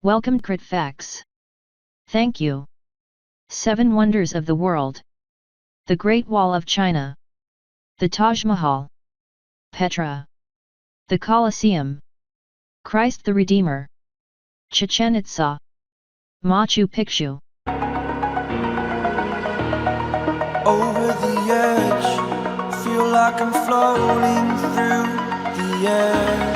Welcome Crit Facts. Thank you. 7 Wonders of the World. The Great Wall of China. The Taj Mahal. Petra. The Colosseum. Christ the Redeemer. Chichen Itza. Machu Picchu. Over the edge, feel like I'm floating through the air.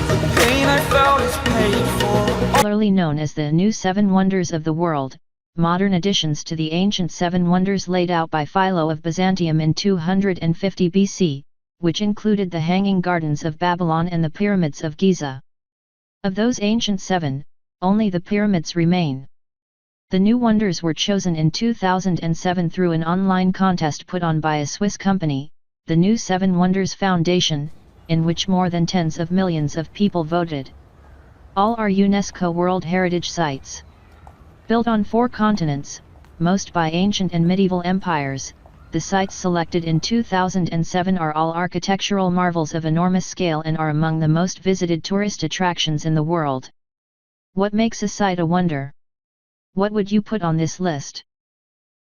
The pain I felt is paid for. Popularly known as the New 7 Wonders of the World, modern additions to the ancient 7 wonders laid out by Philo of Byzantium in 250 BC, which included the Hanging Gardens of Babylon and the Pyramids of Giza. Of those ancient 7, only the pyramids remain. The new wonders were chosen in 2007 through an online contest put on by a Swiss company, the New 7 Wonders Foundation, in which more than tens of millions of people voted. All are UNESCO World Heritage Sites. Built on 4 continents, most by ancient and medieval empires, the sites selected in 2007 are all architectural marvels of enormous scale and are among the most visited tourist attractions in the world. What makes a site a wonder? What would you put on this list?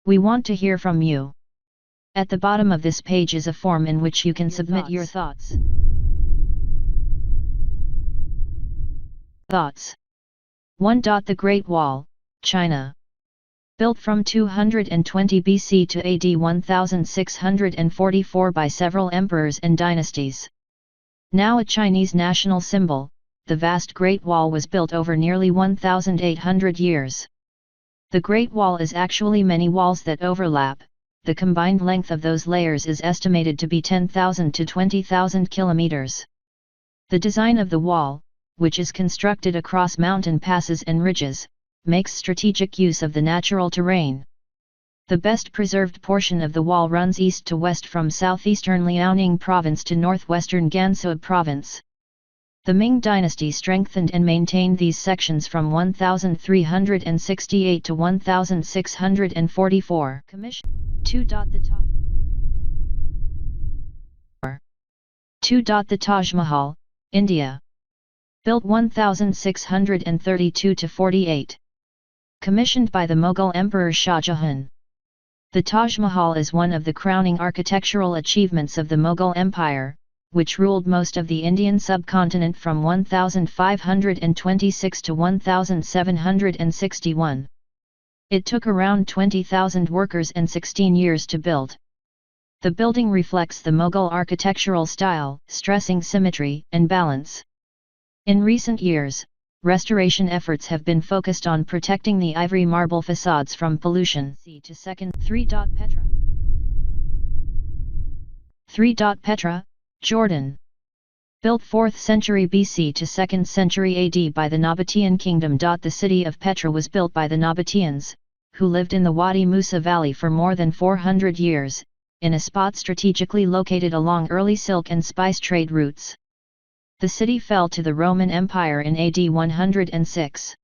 We want to hear from you. At the bottom of this page is a form in which you can submit your thoughts. Thoughts. 1. The Great Wall, China. Built from 220 BC to AD 1644 by several emperors and dynasties. Now a Chinese national symbol, the vast Great Wall was built over nearly 1,800 years. The Great Wall is actually many walls that overlap. The combined length of those layers is estimated to be 10,000 to 20,000 kilometers. The design of the wall, which is constructed across mountain passes and ridges, makes strategic use of the natural terrain. The best preserved portion of the wall runs east to west from southeastern Liaoning province to northwestern Gansu province. The Ming dynasty strengthened and maintained these sections from 1368 to 1644. 2. The Taj Mahal, India. Built 1632 to 48. Commissioned by the Mughal Emperor Shah Jahan. The Taj Mahal is one of the crowning architectural achievements of the Mughal Empire, which ruled most of the Indian subcontinent from 1526 to 1761. It took around 20,000 workers and 16 years to build. The building reflects the Mughal architectural style, stressing symmetry and balance. In recent years, restoration efforts have been focused on protecting the ivory marble facades from pollution. 3. Petra, Jordan. Built 4th century BC to 2nd century AD by the Nabatean kingdom. The city of Petra was built by the Nabateans, who lived in the Wadi Musa Valley for more than 400 years, in a spot strategically located along early silk and spice trade routes. The city fell to the Roman Empire in AD 106.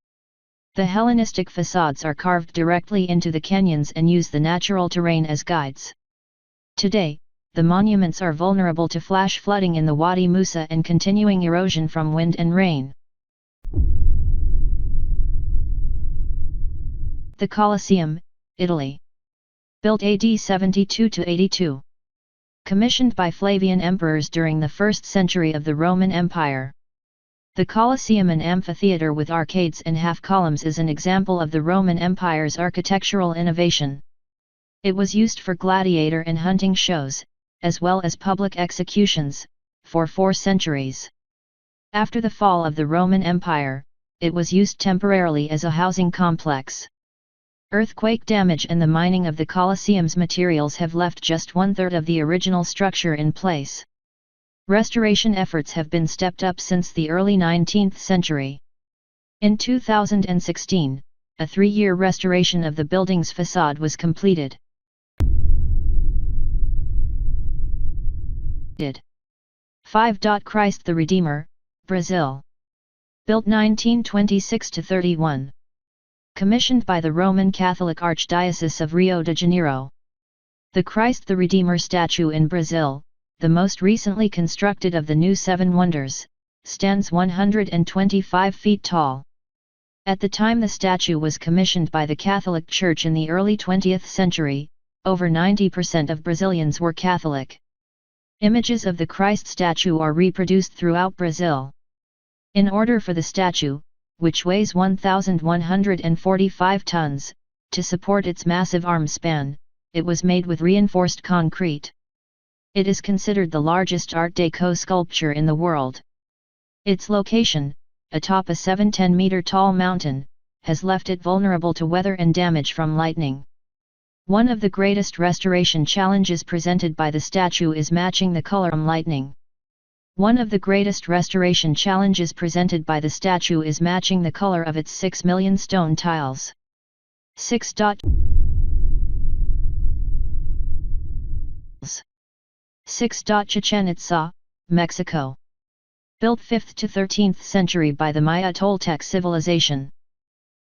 The Hellenistic facades are carved directly into the canyons and use the natural terrain as guides. Today, the monuments are vulnerable to flash flooding in the Wadi Musa and continuing erosion from wind and rain. The Colosseum, Italy. Built AD 72 to 82. Commissioned by Flavian emperors during the 1st century of the Roman Empire. The Colosseum, an amphitheater with arcades and half-columns, is an example of the Roman Empire's architectural innovation. It was used for gladiator and hunting shows, as well as public executions, for 4 centuries. After the fall of the Roman Empire, it was used temporarily as a housing complex. Earthquake damage and the mining of the Colosseum's materials have left just 1/3 of the original structure in place. Restoration efforts have been stepped up since the early 19th century. In 2016, a 3-year restoration of the building's facade was completed. 5. Christ the Redeemer, Brazil. Built 1926 to 31. Commissioned by the Roman Catholic Archdiocese of Rio de Janeiro. The Christ the Redeemer statue in Brazil, the most recently constructed of the new 7 wonders, stands 125 feet tall. At the time the statue was commissioned by the Catholic Church in the early 20th century, over 90% of Brazilians were Catholic. Images of the Christ statue are reproduced throughout Brazil. In order for the statue, which weighs 1,145 tons, to support its massive arm span, it was made with reinforced concrete. It is considered the largest Art Deco sculpture in the world. Its location, atop a 710-meter-tall mountain, has left it vulnerable to weather and damage from lightning. One of the greatest restoration challenges presented by the statue is matching the color from lightning. One of the greatest restoration challenges presented by the statue is matching the color of its 6 million stone tiles. 6. Chichen Itza, Mexico. Built 5th to 13th century by the Maya Toltec civilization.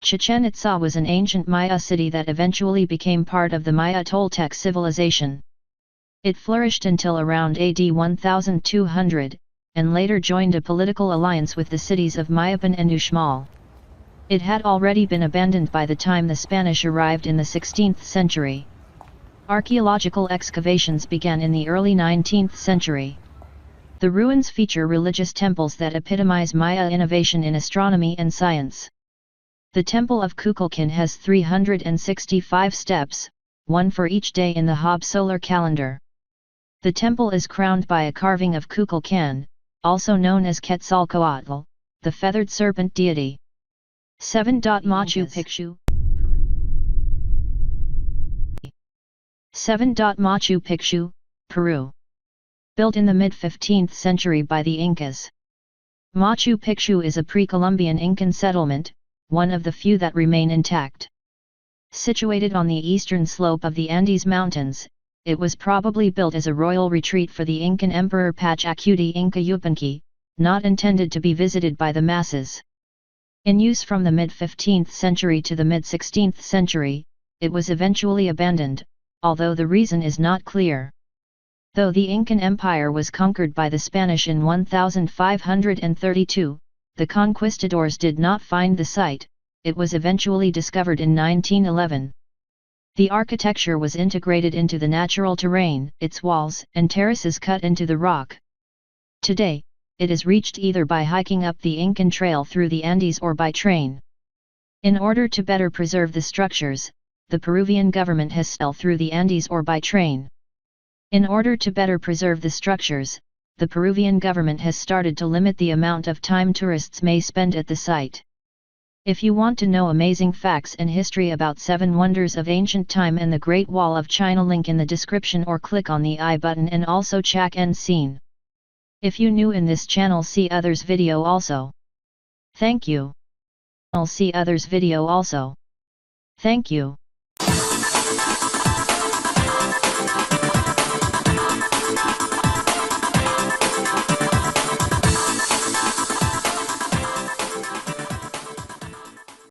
Chichen Itza was an ancient Maya city that eventually became part of the Maya Toltec civilization. It flourished until around AD 1200, and later joined a political alliance with the cities of Mayapan and Uxmal. It had already been abandoned by the time the Spanish arrived in the 16th century. Archaeological excavations began in the early 19th century. The ruins feature religious temples that epitomize Maya innovation in astronomy and science. The Temple of Kukulkan has 365 steps, one for each day in the Hob solar calendar. The temple is crowned by a carving of Kukulkan, also known as Quetzalcoatl, the feathered serpent deity. 7. Machu Picchu, 7. Machu Picchu, Peru. Built in the mid-15th century by the Incas. Machu Picchu is a pre-Columbian Incan settlement, one of the few that remain intact. Situated on the eastern slope of the Andes Mountains, it was probably built as a royal retreat for the Incan Emperor Pachacuti Inca Yupanqui, not intended to be visited by the masses. In use from the mid-15th century to the mid-16th century, it was eventually abandoned, although the reason is not clear. Though the Incan Empire was conquered by the Spanish in 1532, the conquistadors did not find the site. It was eventually discovered in 1911. The architecture was integrated into the natural terrain, its walls and terraces cut into the rock. Today, it is reached either by hiking up the Incan Trail through the Andes or by train. In order to better preserve the structures, the Peruvian government has sailed through the Andes or by train. In order to better preserve the structures, the Peruvian government has started to limit the amount of time tourists may spend at the site. If you want to know amazing facts and history about 7 wonders of ancient time and the Great Wall of China, link in the description or click on the I button, and also check end scene. If you new in this channel, see others video also. Thank you. I'll see others video also. Thank you.